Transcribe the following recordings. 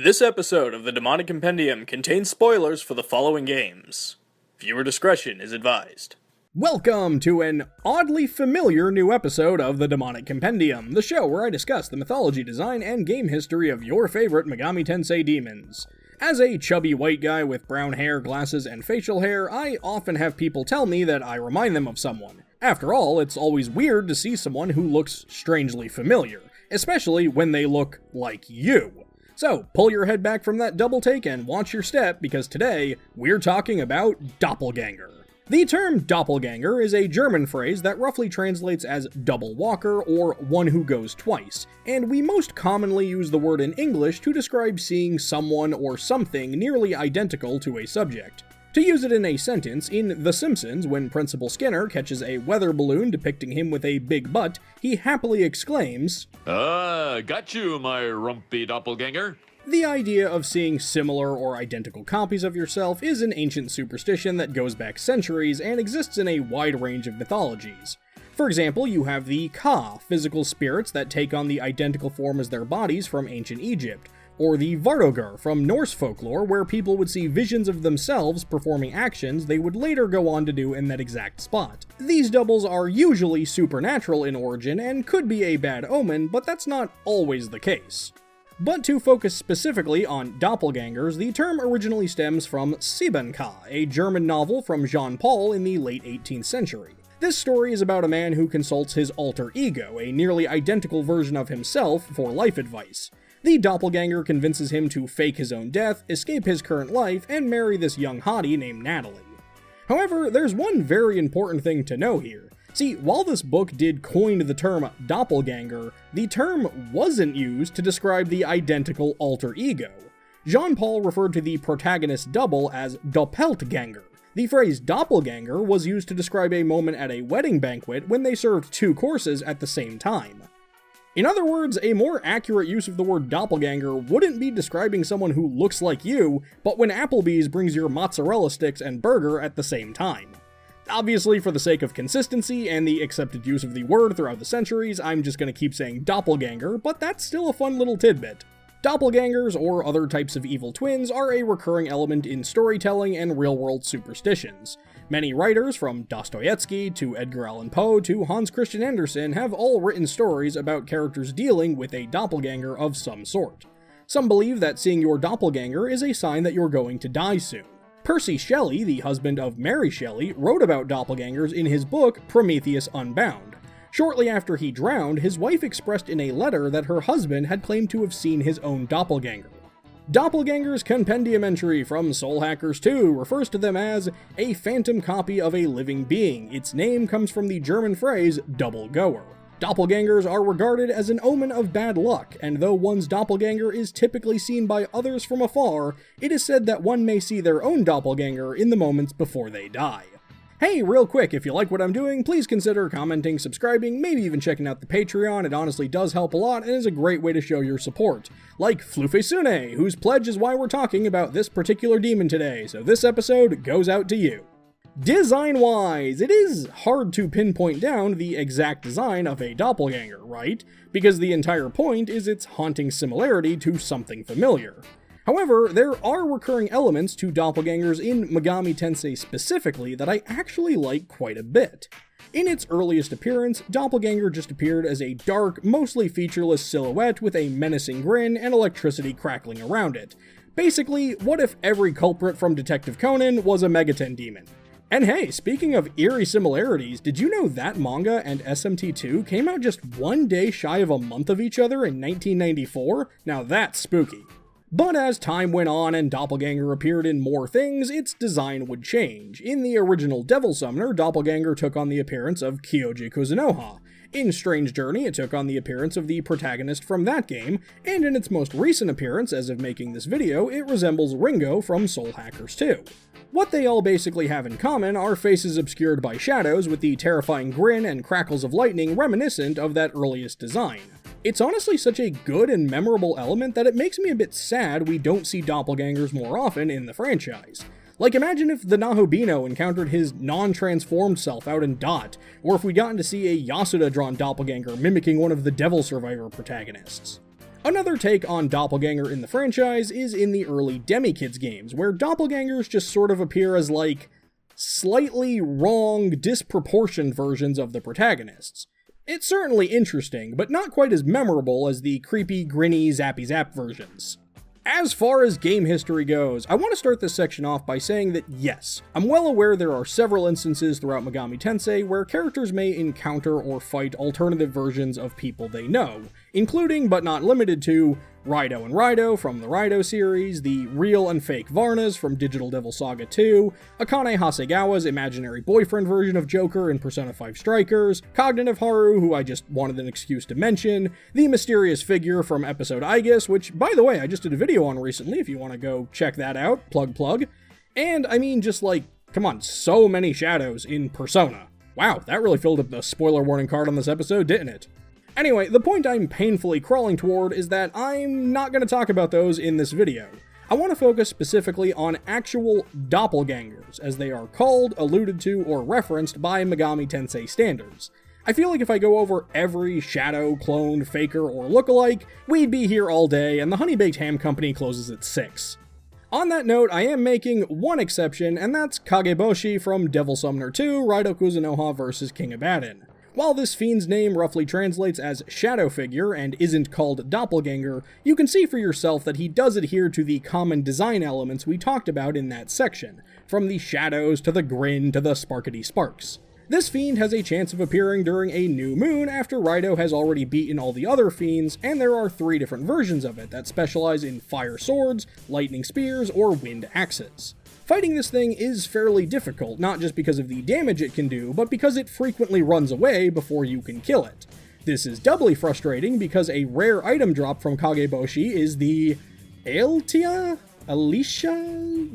This episode of the Demonic Compendium contains spoilers for the following games. Viewer discretion is advised. Welcome to an oddly familiar new episode of the Demonic Compendium, the show where I discuss the mythology, design, and game history of your favorite Megami Tensei demons. As a chubby white guy with brown hair, glasses, and facial hair, I often have people tell me that I remind them of someone. After all, it's always weird to see someone who looks strangely familiar, especially when they look like you. So, pull your head back from that double take and watch your step, because today, we're talking about Doppelganger. The term doppelganger is a German phrase that roughly translates as double walker or one who goes twice, and we most commonly use the word in English to describe seeing someone or something nearly identical to a subject. To use it in a sentence, in The Simpsons, when Principal Skinner catches a weather balloon depicting him with a big butt, he happily exclaims, Got you, my rumpy doppelganger. The idea of seeing similar or identical copies of yourself is an ancient superstition that goes back centuries and exists in a wide range of mythologies. For example, you have the Ka, physical spirits that take on the identical form as their bodies from ancient Egypt, or the Vardogar from Norse folklore, where people would see visions of themselves performing actions they would later go on to do in that exact spot. These doubles are usually supernatural in origin and could be a bad omen, but that's not always the case. But to focus specifically on doppelgangers, the term originally stems from Siebenka, a German novel from Jean Paul in the late 18th century. This story is about a man who consults his alter ego, a nearly identical version of himself, for life advice. The doppelganger convinces him to fake his own death, escape his current life, and marry this young hottie named Natalie. However, there's one very important thing to know here. See, while this book did coin the term doppelganger, the term wasn't used to describe the identical alter ego. Jean-Paul referred to the protagonist's double as Doppelganger. The phrase doppelganger was used to describe a moment at a wedding banquet when they served two courses at the same time. In other words, a more accurate use of the word doppelganger wouldn't be describing someone who looks like you, but when Applebee's brings your mozzarella sticks and burger at the same time. Obviously, for the sake of consistency and the accepted use of the word throughout the centuries, I'm just gonna keep saying doppelganger, but that's still a fun little tidbit. Doppelgangers, or other types of evil twins, are a recurring element in storytelling and real-world superstitions. Many writers, from Dostoevsky to Edgar Allan Poe to Hans Christian Andersen, have all written stories about characters dealing with a doppelganger of some sort. Some believe that seeing your doppelganger is a sign that you're going to die soon. Percy Shelley, the husband of Mary Shelley, wrote about doppelgangers in his book Prometheus Unbound. Shortly after he drowned, his wife expressed in a letter that her husband had claimed to have seen his own doppelganger. Doppelganger's Compendium entry from Soul Hackers 2 refers to them as a phantom copy of a living being. Its name comes from the German phrase double goer. Doppelgangers are regarded as an omen of bad luck, and though one's doppelganger is typically seen by others from afar, it is said that one may see their own doppelganger in the moments before they die. Hey, real quick, if you like what I'm doing, please consider commenting, subscribing, maybe even checking out the Patreon. It honestly does help a lot and is a great way to show your support. Like Flufesune, whose pledge is why we're talking about this particular demon today, so this episode goes out to you. Design-wise, it is hard to pinpoint down the exact design of a doppelganger, right? Because the entire point is its haunting similarity to something familiar. However, there are recurring elements to doppelgangers in Megami Tensei specifically that I actually like quite a bit. In its earliest appearance, Doppelganger just appeared as a dark, mostly featureless silhouette with a menacing grin and electricity crackling around it. Basically, what if every culprit from Detective Conan was a Megaten demon? And hey, speaking of eerie similarities, did you know that manga and SMT2 came out just one day shy of a month of each other in 1994? Now that's spooky. But as time went on and Doppelganger appeared in more things, its design would change. In the original Devil Summoner, Doppelganger took on the appearance of Kyoji Kuzunoha. In Strange Journey, it took on the appearance of the protagonist from that game, and in its most recent appearance as of making this video, it resembles Ringo from Soul Hackers 2. What they all basically have in common are faces obscured by shadows, with the terrifying grin and crackles of lightning reminiscent of that earliest design. It's honestly such a good and memorable element that it makes me a bit sad we don't see doppelgangers more often in the franchise. Like, imagine if the Nahobino encountered his non-transformed self out in Dot, or if we gotten to see a Yasuda-drawn doppelganger mimicking one of the Devil Survivor protagonists. Another take on Doppelganger in the franchise is in the early Demi Kids games, where doppelgangers just sort of appear as like slightly wrong, disproportioned versions of the protagonists. It's certainly interesting, but not quite as memorable as the creepy, grinny, zappy zap versions. As far as game history goes, I want to start this section off by saying that yes, I'm well aware there are several instances throughout Megami Tensei where characters may encounter or fight alternative versions of people they know, including but not limited to Raidou and Raidou from the Raidou series, the real and fake Varnas from Digital Devil Saga 2, Akane Hasegawa's imaginary boyfriend version of Joker in Persona 5 Strikers, Cognitive Haru, who I just wanted an excuse to mention, the mysterious figure from episode Aegis, which, by the way, I just did a video on recently if you want to go check that out, plug, and I mean just like, come on, so many shadows in Persona. Wow, that really filled up the spoiler warning card on this episode, didn't it? Anyway, the point I'm painfully crawling toward is that I'm not going to talk about those in this video. I want to focus specifically on actual doppelgangers, as they are called, alluded to, or referenced by Megami Tensei standards. I feel like if I go over every shadow, clone, faker, or lookalike, we'd be here all day and the Honey Baked Ham Company closes at 6. On that note, I am making one exception, and that's Kageboshi from Devil Summoner 2, Raidou Kuzunoha vs. King Abaddon. While this fiend's name roughly translates as shadow figure and isn't called doppelganger, you can see for yourself that he does adhere to the common design elements we talked about in that section, from the shadows to the grin to the sparkety sparks. This fiend has a chance of appearing during a new moon after Raidou has already beaten all the other fiends, and there are 3 different versions of it that specialize in fire swords, lightning spears, or wind axes. Fighting this thing is fairly difficult, not just because of the damage it can do, but because it frequently runs away before you can kill it. This is doubly frustrating because a rare item drop from Kageboshi is the Alicia,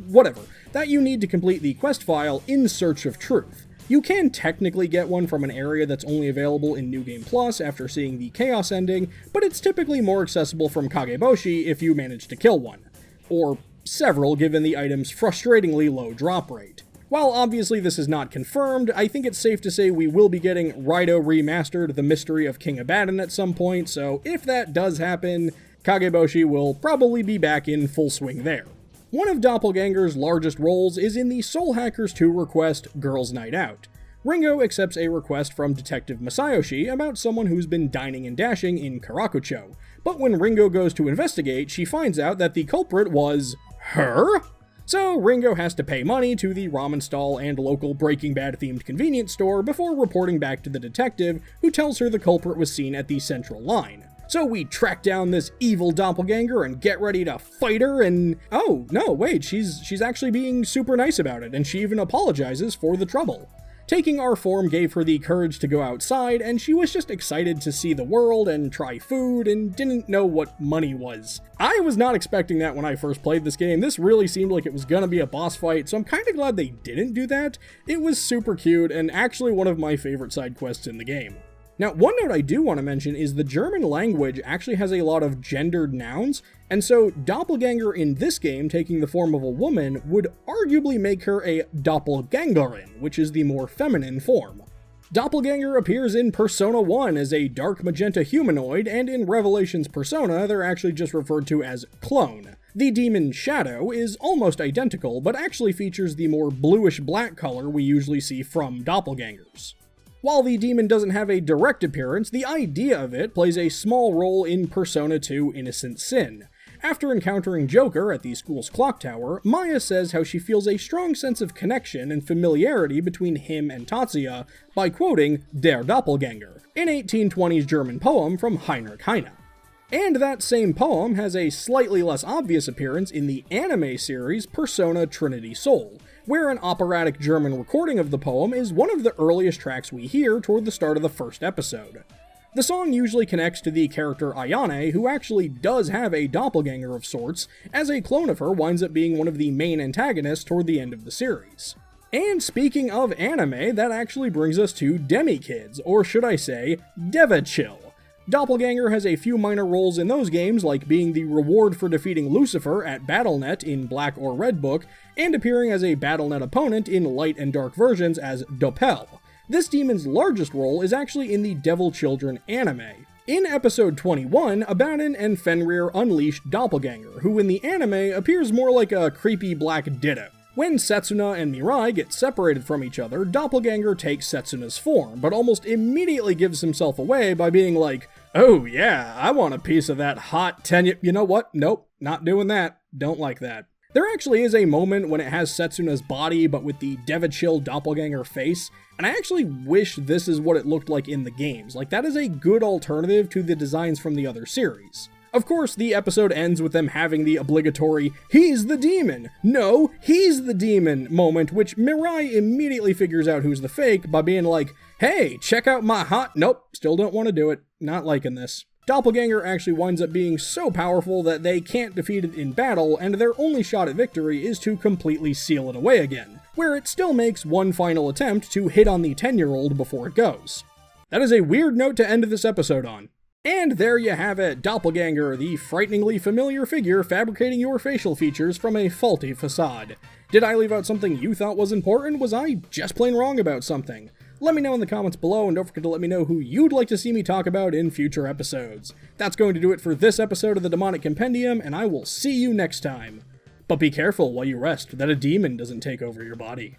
whatever, that you need to complete the quest file In Search of Truth. You can technically get one from an area that's only available in New Game Plus after seeing the Chaos ending, but it's typically more accessible from Kageboshi if you manage to kill one. Or several, given the item's frustratingly low drop rate. While obviously this is not confirmed, I think it's safe to say we will be getting Raidou Remastered: The Mystery of King Abaddon at some point, so if that does happen, Kageboshi will probably be back in full swing there. One of Doppelganger's largest roles is in the Soul Hackers 2 request, Girls' Night Out. Ringo accepts a request from Detective Masayoshi about someone who's been dining and dashing in Karakucho, but when Ringo goes to investigate, she finds out that the culprit was her? So Ringo has to pay money to the ramen stall and local Breaking Bad themed convenience store before reporting back to the detective, who tells her the culprit was seen at the central line. So we track down this evil doppelganger and get ready to fight her, and oh no, wait, she's actually being super nice about it, and she even apologizes for the trouble. Taking our form gave her the courage to go outside, and she was just excited to see the world and try food and didn't know what money was. I was not expecting that when I first played this game. This really seemed like it was gonna be a boss fight, so I'm kinda glad they didn't do that. It was super cute and actually one of my favorite side quests in the game. Now, one note I do want to mention is the German language actually has a lot of gendered nouns, and so doppelganger in this game taking the form of a woman would arguably make her a doppelgangerin, which is the more feminine form. Doppelganger appears in Persona 1 as a dark magenta humanoid, and in Revelations Persona they're actually just referred to as clone. The demon Shadow is almost identical, but actually features the more bluish-black color we usually see from doppelgangers. While the demon doesn't have a direct appearance, the idea of it plays a small role in Persona 2 Innocent Sin. After encountering Joker at the school's clock tower, Maya says how she feels a strong sense of connection and familiarity between him and Tatsuya by quoting Der Doppelganger, an 1820s German poem from Heinrich Heine. And that same poem has a slightly less obvious appearance in the anime series Persona Trinity Soul, where an operatic German recording of the poem is one of the earliest tracks we hear toward the start of the first episode. The song usually connects to the character Ayane, who actually does have a doppelganger of sorts, as a clone of her winds up being one of the main antagonists toward the end of the series. And speaking of anime, that actually brings us to Demi Kids, or should I say, Devachill. Doppelganger has a few minor roles in those games, like being the reward for defeating Lucifer at BattleNet in Black or Red Book, and appearing as a BattleNet opponent in light and dark versions as Doppel. This demon's largest role is actually in the Devil Children anime. In episode 21, Abaddon and Fenrir unleash Doppelganger, who in the anime appears more like a creepy black ditto. When Setsuna and Mirai get separated from each other, Doppelganger takes Setsuna's form, but almost immediately gives himself away by being like, "Oh yeah, I want a piece of that hot you know what? Nope, not doing that. Don't like that." There actually is a moment when it has Setsuna's body, but with the Devichill doppelganger face, and I actually wish this is what it looked like in the games. Like, that is a good alternative to the designs from the other series. Of course, the episode ends with them having the obligatory, "He's the demon! No, he's the demon!" moment, which Mirai immediately figures out who's the fake by being like, "Hey, check out my hot..." Nope, still don't want to do it. Not liking this. Doppelganger actually winds up being so powerful that they can't defeat it in battle, and their only shot at victory is to completely seal it away again, where it still makes one final attempt to hit on the 10-year-old before it goes. That is a weird note to end this episode on. And there you have it, Doppelganger, the frighteningly familiar figure fabricating your facial features from a faulty facade. Did I leave out something you thought was important? Was I just plain wrong about something? Let me know in the comments below, and don't forget to let me know who you'd like to see me talk about in future episodes. That's going to do it for this episode of the Demonic Compendium, and I will see you next time. But be careful while you rest that a demon doesn't take over your body.